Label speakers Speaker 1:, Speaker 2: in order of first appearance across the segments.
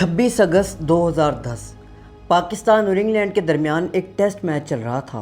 Speaker 1: 26 अगस्त 2010 पाकिस्तान और इंग्लैंड के दरमियान एक टेस्ट मैच चल रहा था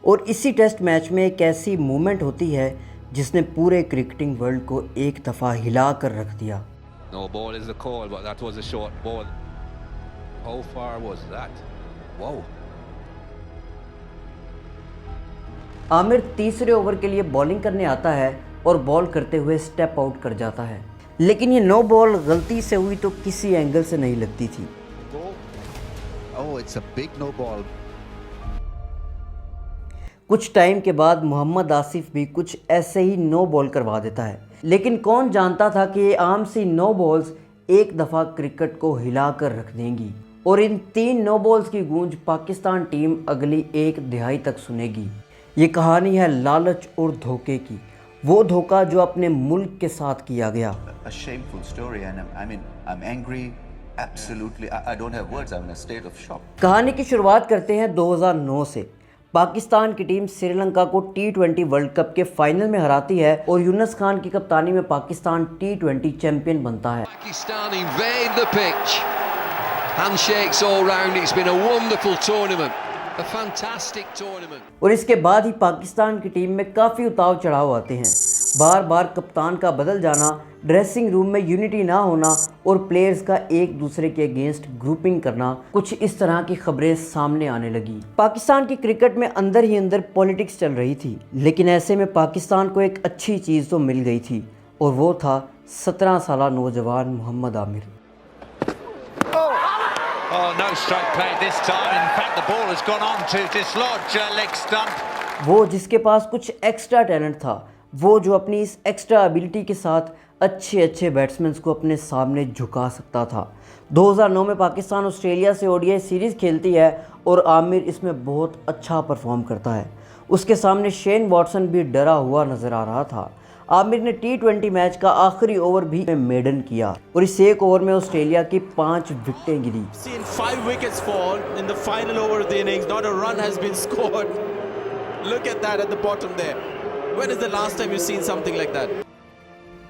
Speaker 1: और इसी टेस्ट मैच में एक ऐसी मूवमेंट होती है जिसने पूरे क्रिकेटिंग वर्ल्ड को एक दफ़ा हिला कर रख दिया।
Speaker 2: No ball is the call, but that was a short ball. How far was that? Wow.
Speaker 1: Aamir तीसरे ओवर के लिए बॉलिंग करने आता है और बॉल करते हुए स्टेप आउट कर जाता है, लेकिन ये नो बॉल गलती से हुई तो किसी एंगल से नहीं लगती थी।
Speaker 3: Oh, it's a big no ball.
Speaker 1: कुछ टाइम के बाद मोहम्मद आसिफ भी कुछ ऐसे ही नो बॉल करवा देता है, लेकिन कौन जानता था कि ये आम सी नो बॉल्स एक दफ़ा क्रिकेट को हिला कर रख देंगी और इन 3 नो बॉल्स की गूंज पाकिस्तान टीम अगली एक दिहाई तक सुनेगी। ये कहानी है लालच और धोखे की, वो धोखा जो अपने मुल्क के साथ किया गया।
Speaker 3: A shameful story, and I'm angry. Absolutely, I don't have words. I'm in a state of shock.
Speaker 1: कहानी की शुरुआत करते हैं 2009 से। पाकिस्तान की टीम श्रीलंका को T20 वर्ल्ड कप के फाइनल में हराती है और यूनुस खान की कप्तानी में पाकिस्तान T20 चैंपियन बनता है।
Speaker 2: Pakistan invade the pitch. Handshakes all round. It's been a wonderful tournament. A fantastic tournament.
Speaker 1: और इसके बाद ही पाकिस्तान की टीम में काफ़ी उतार चढ़ाव आते हैं। बार बार कप्तान का बदल जाना, ड्रेसिंग रूम में यूनिटी ना होना और प्लेयर्स का एक दूसरे के अगेंस्ट ग्रुपिंग करना, कुछ इस तरह की खबरें सामने आने लगी। पाकिस्तान की क्रिकेट में अंदर ही अंदर पॉलिटिक्स चल रही थी, लेकिन ऐसे में पाकिस्तान को एक अच्छी चीज़ तो मिल गई थी और वो था 17 साला नौजवान Mohammad Aamir.
Speaker 4: Oh, no strike play this time. In fact, the ball has gone on to dislodge a leg stump.
Speaker 1: वो जिसके पास कुछ एक्स्ट्रा टैलेंट था, वो जो अपनी इस एक्स्ट्रा एबिलिटी के साथ अच्छे बैट्समैन को अपने सामने झुका सकता था। 2009 में पाकिस्तान ऑस्ट्रेलिया से ओडीआई सीरीज़ खेलती है और आमिर इसमें बहुत अच्छा परफॉर्म करता है। उसके सामने शेन वॉटसन भी डरा हुआ नज़र आ रहा था। आमिर ने T20 मैच का आखिरी ओवर भी मेडन किया और इस एक ओवर में ऑस्ट्रेलिया की 5 विकेटें गिरी।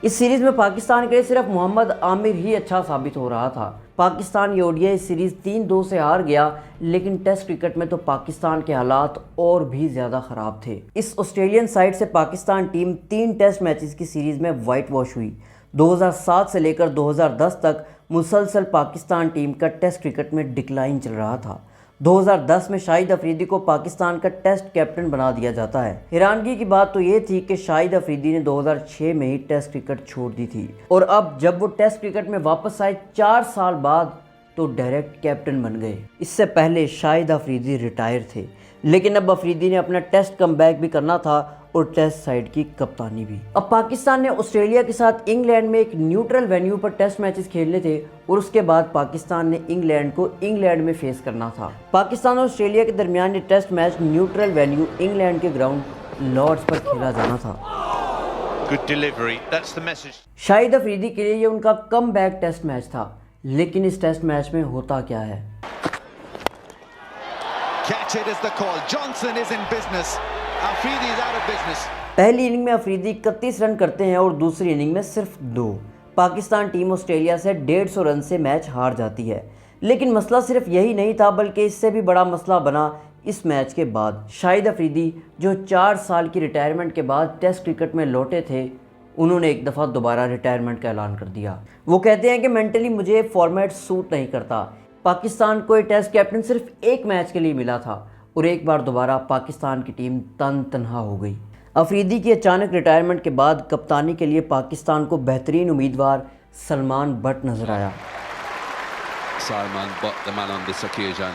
Speaker 1: इस सीरीज में पाकिस्तान के लिए सिर्फ मोहम्मद आमिर ही अच्छा साबित हो रहा था। पाकिस्तान ये ओडीआई सीरीज 3-2 से हार गया, लेकिन टेस्ट क्रिकेट में तो पाकिस्तान के हालात और भी ज़्यादा ख़राब थे। इस ऑस्ट्रेलियन साइड से पाकिस्तान टीम 3 टेस्ट मैचेस की सीरीज़ में वाइट वॉश हुई। 2007 से लेकर 2010 तक मुसलसल पाकिस्तान टीम का टेस्ट क्रिकेट में डिक्लाइन चल रहा था। 2010 में शाहिद अफरीदी को पाकिस्तान का टेस्ट कैप्टन बना दिया जाता है। हैरानगी की बात तो ये थी कि शाहिद अफरीदी ने 2006 में ही टेस्ट क्रिकेट छोड़ दी थी और अब जब वो टेस्ट क्रिकेट में वापस आए 4 साल बाद तो डायरेक्ट कैप्टन बन गए। इससे पहले शाहिद अफरीदी रिटायर थे, लेकिन अब अफरीदी ने अपना टेस्ट कमबैक भी करना था और टेस्ट साइड की कप्तानी भी। अब पाकिस्तान ने ऑस्ट्रेलिया के साथ इंग्लैंड में एक न्यूट्रल वेन्यू पर टेस्ट मैचेस खेलने थे और उसके बाद पाकिस्तान ने इंग्लैंड को इंग्लैंड में फेस करना था। पाकिस्तान और ऑस्ट्रेलिया के दरमियान ये test match neutral venue England के ग्राउंड लॉर्ड्स पर खेला जाना था।
Speaker 4: Good delivery. That's the message.
Speaker 1: Shahid Afridi के लिए ये उनका कमबैक टेस्ट मैच था, लेकिन इस टेस्ट मैच में होता क्या है?
Speaker 3: Catch it is the call. Johnson is in business. Afridi is out of business.
Speaker 1: पहली इनिंग में अफरीदी 31 रन करते हैं और दूसरी इनिंग में सिर्फ 2। पाकिस्तान टीम ऑस्ट्रेलिया से 150 रन से मैच हार जाती है, लेकिन मसला सिर्फ यही नहीं था, बल्कि इससे भी बड़ा मसला बना इस मैच के बाद। शाहिद अफरीदी जो 4 साल की रिटायरमेंट के बाद टेस्ट क्रिकेट में लौटे थे, उन्होंने एक दफ़ा दोबारा रिटायरमेंट का ऐलान कर दिया। वो कहते हैं कि मेंटली मुझे फॉर्मेट सूट नहीं करता। पाकिस्तान को ये टेस्ट कैप्टन सिर्फ एक मैच के लिए मिला था और एक बार दोबारा पाकिस्तान की टीम तनहा हो गई। अफरीदी की अचानक रिटायरमेंट के बाद कप्तानी के लिए पाकिस्तान को बेहतरीन उम्मीदवार सलमान बट नजर आया।
Speaker 2: Salman Butt, the man on this occasion.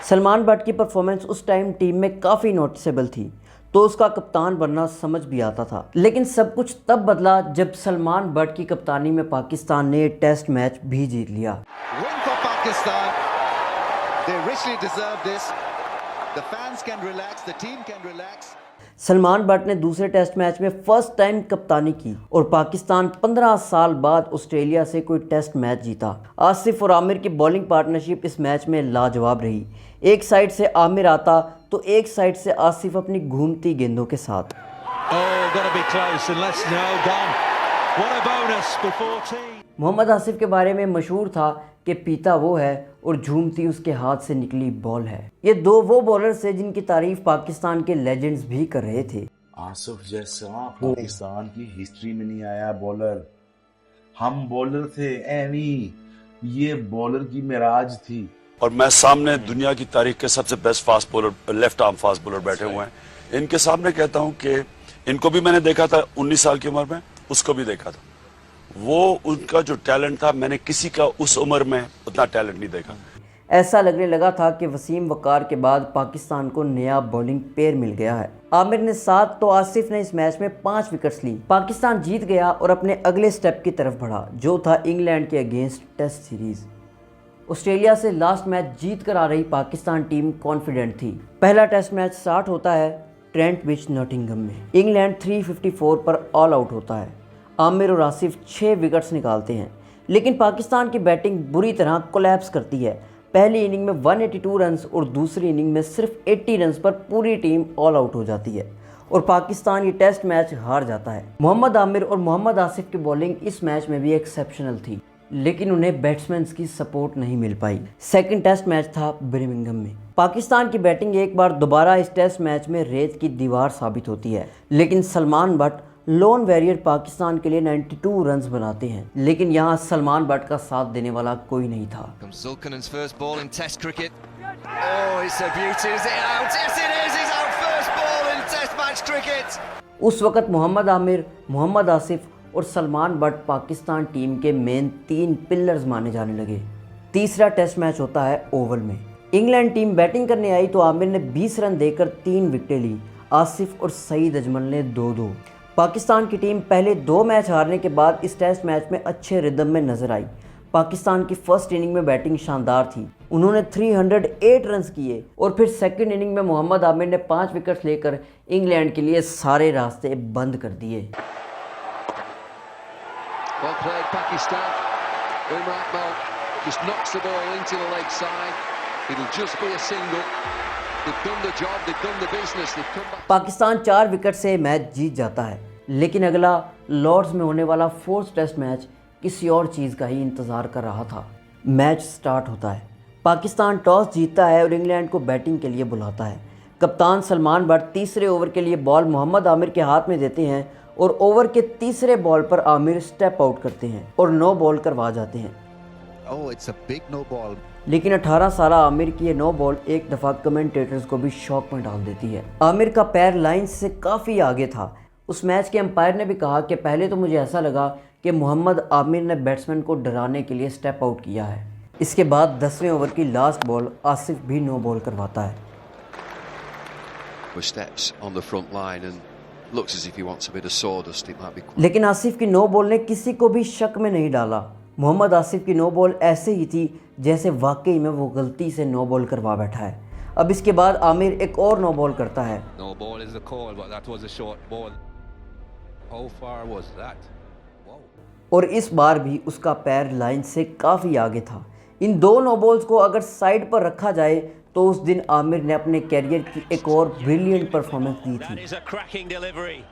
Speaker 1: Salman but की परफॉर्मेंस उस टाइम टीम में काफ़ी नोटिसेबल थी, तो उसका कप्तान बनना समझ भी आता था। लेकिन सब कुछ तब बदला जब सलमान बट की कप्तानी में पाकिस्तान ने टेस्ट मैच भी जीत लिया।
Speaker 3: Win for Pakistan. They richly deserve this. The fans can relax. The team can relax.
Speaker 1: Salman but ने दूसरे टेस्ट मैच में फर्स्ट टाइम कप्तानी की और पाकिस्तान 15 साल बाद ऑस्ट्रेलिया से कोई टेस्ट मैच जीता। आसिफ और आमिर की बॉलिंग पार्टनरशिप इस मैच में लाजवाब रही। एक साइड से आमिर आता तो एक साइड से आसिफ अपनी घूमती गेंदों के साथ।
Speaker 4: Oh, gotta be close and let's now gone. What a bonus before tea.
Speaker 1: Mohammad Asif के बारे में मशहूर था कि पीता वो है और झूमती उसके हाथ से निकली बॉल है। ये दो वो बॉलर्स थे जिनकी तारीफ पाकिस्तान के लेजेंड्स भी कर रहे थे।
Speaker 5: आसिफ जैसा पाकिस्तान की हिस्ट्री में नहीं आया बॉलर। हम बॉलर थे एवी, ये बॉलर की मिराज थी।
Speaker 6: और मैं सामने दुनिया की तारीख के सबसे best fast bowler, left arm fast bowler बैठे हुए हैं। इनके सामने कहता हूं कि इनको भी मैंने देखा था 19 साल की उम्र में, उसको भी देखा था। वो उनका जो टैलेंट था, मैंने किसी का उस उम्र में उतना टैलेंट नहीं देखा।
Speaker 1: ऐसा लगने लगा था कि वसीम वकार के बाद पाकिस्तान को नया बॉलिंग पेयर मिल गया है। आमिर ने 7 तो आसिफ ने इस मैच में 5 विकेट्स ली। पाकिस्तान जीत गया और अपने अगले स्टेप की तरफ बढ़ा, जो था इंग्लैंड के अगेंस्ट टेस्ट सीरीज। ऑस्ट्रेलिया से लास्ट मैच जीत कर आ रही पाकिस्तान टीम कॉन्फिडेंट थी। पहला टेस्ट मैच स्टार्ट होता है ट्रेंट ब्रिज नॉटिंघम में। इंग्लैंड 354 पर ऑल आउट होता है। आमिर और आसिफ 6 विकेट्स निकालते हैं, लेकिन पाकिस्तान की बैटिंग बुरी तरह कोलैप्स करती है। पहली इनिंग में 182 रन्स और दूसरी इनिंग में सिर्फ 80 रन्स पर पूरी टीम ऑल आउट हो जाती है और पाकिस्तान ये टेस्ट मैच हार जाता है। मोहम्मद आमिर और मोहम्मद आसिफ की बॉलिंग इस मैच में भी एक्सेप्शनल थी, लेकिन उन्हें बैट्समैन की सपोर्ट नहीं मिल पाई। सेकंड टेस्ट मैच था बर्मिंघम में। पाकिस्तान की बैटिंग एक बार दोबारा इस टेस्ट मैच में रेत की दीवार साबित होती है, लेकिन Salman but loan warrior Pakistan के लिए 92 रन्स बनाते हैं, लेकिन यहाँ सलमान बट का साथ देने वाला कोई नहीं था।
Speaker 2: Zulkarnain's first ball in Test cricket. Oh, it's a beauty. Is it out? Yes, it is. It's our first ball in Test match cricket.
Speaker 1: उस वक़्त मोहम्मद आमिर, मोहम्मद आसिफ और सलमान बट पाकिस्तान टीम के मेन 3 पिलर्स माने जाने लगे। तीसरा टेस्ट मैच होता है ओवल में। इंग्लैंड टीम बैटिंग करने आई तो आमिर ने 20 रन देकर 3 विकेटें ली। आसिफ और सईद अजमल ने 2-2। पाकिस्तान की टीम पहले 2 मैच हारने के बाद इस टेस्ट मैच में अच्छे रिदम में नजर आई। पाकिस्तान की फर्स्ट इनिंग में बैटिंग शानदार थी। उन्होंने 308 रन्स किए और फिर सेकंड इनिंग में मोहम्मद आमिर ने 5 विकेट्स लेकर इंग्लैंड के लिए सारे रास्ते बंद कर दिए।
Speaker 2: Well played, Pakistan. Umar Akmal just knocks the ball into the leg side. It'll just be a single. They've done the job, they've done the business, they've come back.
Speaker 1: Pakistan 4 wicket से match जीत जाता है, लेकिन अगला Lord's में होने वाला 4th test match किसी और चीज़ का ही इंतज़ार कर रहा था। मैच स्टार्ट होता है। पाकिस्तान टॉस जीतता है और इंग्लैंड को बैटिंग के लिए बुलाता है। कप्तान सलमान बट तीसरे ओवर के लिए बॉल मोहम्मद आमिर के हाथ में देते हैं और ओवर के तीसरे बॉल पर आमिर स्टेप आउट करते हैं और 9 बॉल करवा जाते हैं।
Speaker 3: Oh, it's a big no ball.
Speaker 1: लेकिन 18 साल आमिर की ये 9 बॉल एक दफ़ा कमेंटेटर्स को भी शॉक में डाल देती है। आमिर का पैर लाइन से काफ़ी आगे था। उस मैच के अंपायर ने भी कहा कि पहले तो मुझे ऐसा लगा कि मोहम्मद आमिर ने बैट्समैन को डराने के लिए स्टेप आउट किया है। इसके बाद 10वें ओवर की लास्ट बॉल आसिफ भी 9 बॉल करवाता है।
Speaker 2: Steps on the front line and looks as if he wants a bit of sawdust. It might be quite...
Speaker 1: लेकिन आसिफ की 9 बॉल ने किसी को भी शक में नहीं डाला। मोहम्मद आसिफ की 9 बॉल ऐसे ही थी जैसे वाकई में वो गलती से 9 बॉल करवा बैठा है। अब इसके बाद आमिर एक और 9 बॉल करता है।
Speaker 4: No ball is the call, but that was a short ball. How far was that? Wow.
Speaker 1: और इस बार भी उसका पैर लाइन से काफ़ी आगे था। इन 2 नो बॉल्स को अगर साइड पर रखा जाए तो उस दिन आमिर ने अपने कैरियर की एक और ब्रिलियंट परफॉर्मेंस दी
Speaker 4: That
Speaker 1: थी।
Speaker 4: is a cracking delivery.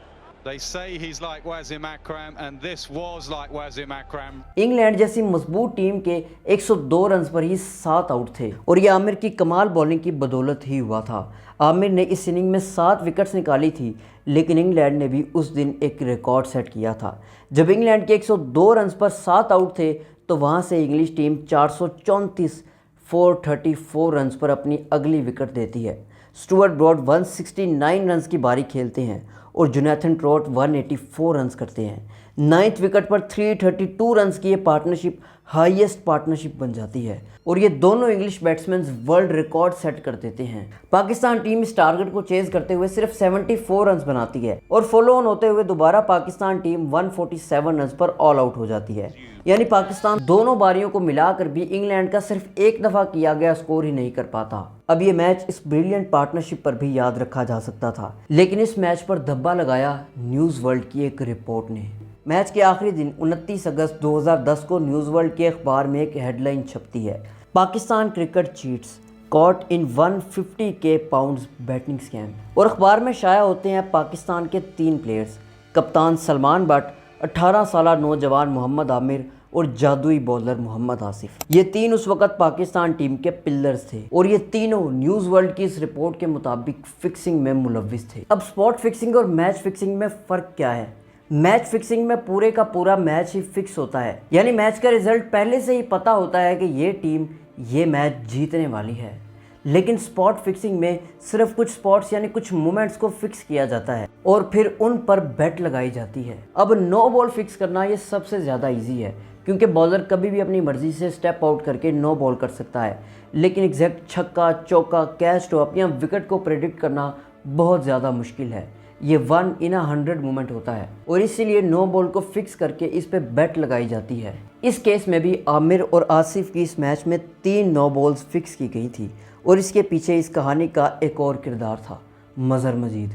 Speaker 4: They say he's like Wasim Akram, and this was like Wasim Akram.
Speaker 1: England जैसी मजबूत टीम के 102 रन पर ही 7 आउट थे और ये आमिर की कमाल बॉलिंग की बदौलत ही हुआ था। आमिर ने इस इनिंग में 7 विकेट्स निकाली थी, लेकिन इंग्लैंड ने भी उस दिन एक रिकॉर्ड सेट किया था। जब इंग्लैंड के 102 रन पर 7 आउट थे तो वहाँ से इंग्लिश टीम 434 रन पर अपनी अगली विकेट देती है। स्टुअर्ट ब्रॉड 169 रन की बारी खेलते हैं और जोनाथन ट्रॉट 184 रन करते हैं। 9th विकेट पर 332 रन की ये पार्टनरशिप हाईएस्ट पार्टनरशिप बन जाती है और ये दोनों English batsman world record set कर देते हैं। पाकिस्तान टीम इस टारगेट को चेज करते हुए सिर्फ 74 रन बनाती है और फॉलो ऑन होते हुए दोबारा पाकिस्तान टीम 147 रन पर ऑल आउट हो जाती है। यानी पाकिस्तान दोनों बारियों को मिलाकर भी इंग्लैंड का सिर्फ एक दफ़ा किया गया स्कोर ही नहीं कर पाता। अब ये मैच इस ब्रिलियंट पार्टनरशिप पर भी याद रखा जा सकता था, लेकिन इस मैच पर धब्बा लगाया न्यूज़ वर्ल्ड की एक रिपोर्ट ने। मैच के आखिरी दिन 29 अगस्त 2010 को न्यूज़ वर्ल्ड के अखबार में एक हेडलाइन छपती है, Pakistan cricket cheats caught in 150K pounds batting scam. और अखबार में शाया होते हैं पाकिस्तान के 3 प्लेयर्स, कप्तान सलमान बट, 18 साल नौजवान मोहम्मद आमिर और जादुई बॉलर मोहम्मद आसिफ। ये तीन उस वक्त पाकिस्तान टीम के पिलर्स थे और ये तीनों न्यूज़ वर्ल्ड की इस रिपोर्ट के मुताबिक फिक्सिंग में मुलव्विस थे। अब स्पॉट फिक्सिंग और मैच फिक्सिंग में फ़र्क क्या है? मैच फिक्सिंग में पूरे का पूरा मैच ही फिक्स होता है, यानी मैच का रिजल्ट पहले से ही पता होता है कि ये टीम ये मैच जीतने वाली है। लेकिन स्पॉट फिक्सिंग में सिर्फ कुछ स्पॉट्स यानी कुछ मोमेंट्स को फिक्स किया जाता है और फिर उन पर बेट लगाई जाती है। अब नो बॉल फिक्स करना ये सबसे ज़्यादा इजी है, क्योंकि बॉलर कभी भी अपनी मर्जी से स्टेप आउट करके नो बॉल कर सकता है, लेकिन एग्जैक्ट छक्का, चौका, कैच ड्रॉप या विकेट को प्रेडिक्ट करना बहुत ज़्यादा मुश्किल है। ये 1 in 100 मोमेंट होता है और इसीलिए नो बॉल को फिक्स करके इस पे बेट लगाई जाती है। इस केस में भी आमिर और आसिफ की इस मैच में 3 नो बॉल्स फिक्स की गई थी और इसके पीछे इस कहानी का एक और किरदार था, मज़हर मजीद।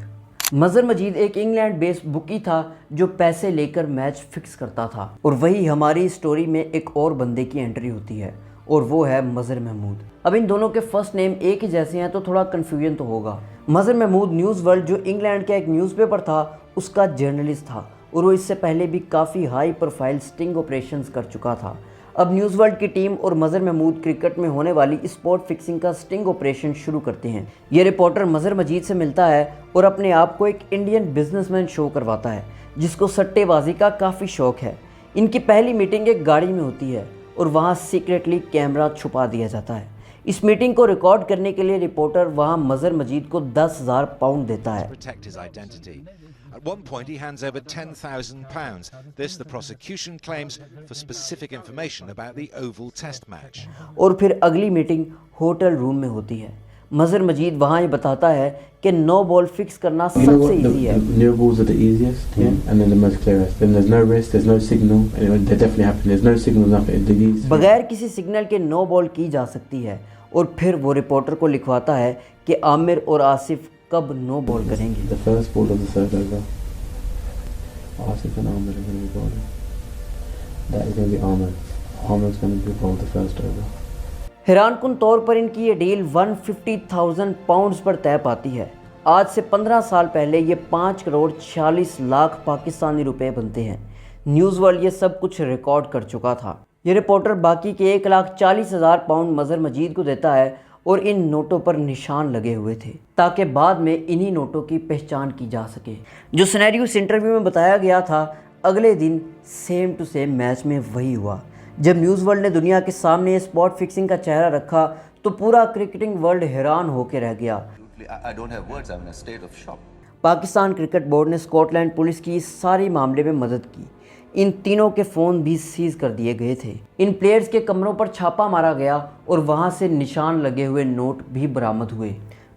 Speaker 1: मज़हर मजीद एक इंग्लैंड बेस्ड बुकी था जो पैसे लेकर मैच फिक्स करता था और वही हमारी स्टोरी में एक और बंदे की एंट्री होती है और वो है मज़हर महमूद। अब इन दोनों के फर्स्ट नेम एक ही जैसे हैं तो थोड़ा कन्फ्यूजन तो होगा। मज़हर महमूद न्यूज़ वर्ल्ड जो इंग्लैंड का एक न्यूज़पेपर था उसका जर्नलिस्ट था और वो इससे पहले भी काफ़ी हाई प्रोफाइल स्टिंग ऑपरेशंस कर चुका था। अब न्यूज़ वर्ल्ड की टीम और मज़हर महमूद क्रिकेट में होने वाली स्पॉट फिक्सिंग का स्टिंग ऑपरेशन शुरू करते हैं। ये रिपोर्टर मज़हर मजीद से मिलता है और अपने आप को एक इंडियन बिजनेसमैन शो करवाता है जिसको सट्टेबाजी का काफ़ी शौक है। इनकी पहली मीटिंग एक गाड़ी में होती है और वहाँ सीक्रेटली कैमरा छुपा दिया जाता है। इस मीटिंग को रिकॉर्ड करने के लिए रिपोर्टर वहाँ मज़हर मजीद को 10,000 पाउंड देता है।
Speaker 7: Protect his identity. At one point, he hands over £10,000. This, the prosecution claims, for specific information about the Oval Test match.
Speaker 1: और फिर अगली मीटिंग होटल रूम में होती है। मज़हर मजीद वहाँ ये बताता है कि नो बॉल फिक्स करना सबसे इजी है।
Speaker 8: No balls are the easiest, and then the most clearest. Then there's no risk, there's no signal, and they definitely happen. There's no signal, nothing.
Speaker 1: बगैर किसी सिग्नल के नो बॉल की जा सकती है और फिर वो रिपोर्टर को लिखवाता है कि आमिर और आसिफ कब नो बॉल करेंगे।
Speaker 8: The first ball of the third over. Asif and Amir are going to be bowling. That is going to be Amir. Amir's going to be bowled the first over.
Speaker 1: हैरानकुन तौर पर इनकी ये deal 150,000 pounds पर तय पाती है। आज से 15 साल पहले ये 5 करोड़ 46 लाख पाकिस्तानी रुपए बनते हैं। न्यूज़ वर्ल्ड ये सब कुछ रिकॉर्ड कर चुका था। ये रिपोर्टर बाकी के 1,40,000 पाउंड मज़हर मजीद को देता है और इन नोटों पर निशान लगे हुए थे ताकि बाद में इन्हीं नोटों की पहचान की जा सके। जो सिनेरियो इस इंटरव्यू में बताया गया था, अगले दिन सेम टू सेम मैच में वही हुआ। जब न्यूज़ वर्ल्ड ने दुनिया के सामने स्पॉट फिक्सिंग का चेहरा रखा तो पूरा क्रिकेटिंग वर्ल्ड हैरान होकर रह गया।
Speaker 3: I don't have words, I'm in a state of shock.
Speaker 1: Pakistan cricket board ने स्कॉटलैंड पुलिस की इस सारी मामले में मदद की। इन तीनों के फ़ोन भी सीज कर दिए गए थे। इन प्लेयर्स के कमरों पर छापा मारा गया और वहां से निशान लगे हुए नोट भी बरामद हुए।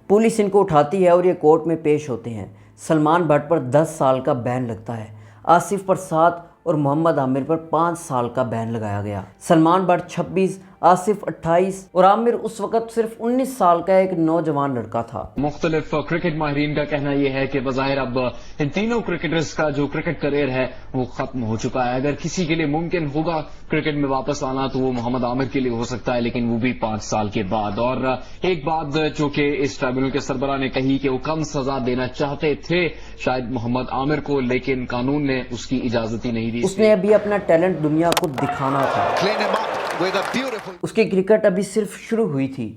Speaker 1: पुलिस इनको उठाती है और ये कोर्ट में पेश होते हैं। सलमान भट्ट पर 10 साल का बैन लगता है, आसिफ पर 7 और मोहम्मद आमिर पर 5 साल का बैन लगाया गया। सलमान भट्ट 26, आसिफ 28 और आमिर उस वक्त सिर्फ 19 साल का एक नौजवान लड़का था।
Speaker 9: मुख्तलिफ क्रिकेट माहिरीन का कहना यह है कि बज़ाहिर अब इन तीनों क्रिकेटर्स का जो क्रिकेट करियर है वो खत्म हो चुका है। अगर किसी के लिए मुमकिन होगा क्रिकेट में वापस आना तो वो मोहम्मद आमिर के लिए हो सकता है, लेकिन वो भी 5 साल के बाद। और एक बात जो कि इस ट्राइब्यूनल के सरबराह ने कही कि वो कम सजा देना चाहते थे शायद मोहम्मद आमिर को, लेकिन कानून ने उसकी इजाजत ही नहीं दी।
Speaker 1: उसने अभी अपना टैलेंट दुनिया को दिखाना था।
Speaker 3: Clean him up with a beautiful...
Speaker 1: उसकी क्रिकेट अभी सिर्फ शुरू हुई थी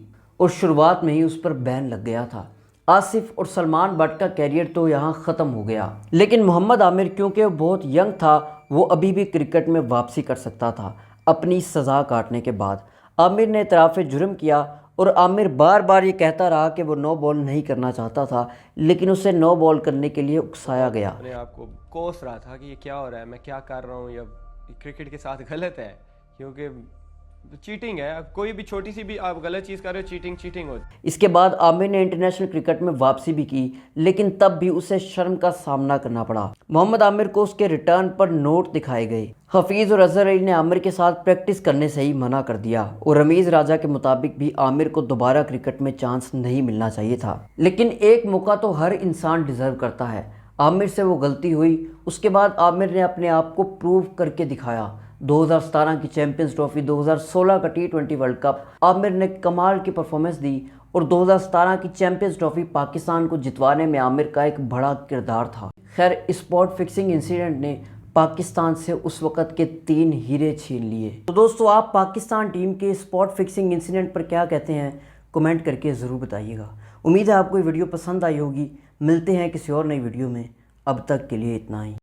Speaker 1: और शुरुआत में ही उस पर बैन लग गया था। आसिफ और सलमान भट्ट का कैरियर तो यहाँ ख़त्म हो गया, लेकिन मोहम्मद आमिर क्योंकि वो बहुत यंग था वो अभी भी क्रिकेट में वापसी कर सकता था अपनी सज़ा काटने के बाद। आमिर ने इतराफ़ जुर्म किया और आमिर बार बार ये कहता रहा कि वो नो बॉल नहीं करना चाहता था, लेकिन उसे नो बॉल करने के लिए उकसाया गया।
Speaker 10: अपने आप को कोस रहा था कि ये क्या हो रहा है, मैं क्या कर रहा हूँ, या क्रिकेट के साथ गलत है, क्योंकि चीटिंग है। कोई भी छोटी सी भी आप गलत चीज़ कर रहे हो, चीटिंग होती।
Speaker 1: इसके बाद आमिर ने इंटरनेशनल क्रिकेट में वापसी भी की, लेकिन तब भी उसे शर्म का सामना करना पड़ा। मोहम्मद आमिर को उसके रिटर्न पर नोट दिखाए गए। हफीज़ और अजहर अली ने आमिर के साथ प्रैक्टिस करने से ही मना कर दिया और रमीज़ राजा के मुताबिक भी आमिर को दोबारा क्रिकेट में चांस नहीं मिलना चाहिए था। लेकिन एक मौका तो हर इंसान डिज़र्व करता है। आमिर से वो गलती हुई, उसके बाद आमिर ने अपने आप को प्रूव करके दिखाया। 2017 की चैंपियंस ट्रॉफी, 2016 का T20 वर्ल्ड कप आमिर ने कमाल की परफॉर्मेंस दी और 2017 की चैंपियंस ट्रॉफी पाकिस्तान को जितवाने में आमिर का एक बड़ा किरदार था। खैर, स्पॉट फिक्सिंग इंसिडेंट ने पाकिस्तान से उस वक़्त के 3 हीरे छीन लिए। तो दोस्तों, आप पाकिस्तान टीम के स्पॉट फिक्सिंग इंसिडेंट पर क्या कहते हैं, कमेंट करके ज़रूर बताइएगा। उम्मीद है आपको ये वीडियो पसंद आई होगी। मिलते हैं किसी और नई वीडियो में, अब तक के लिए इतना ही।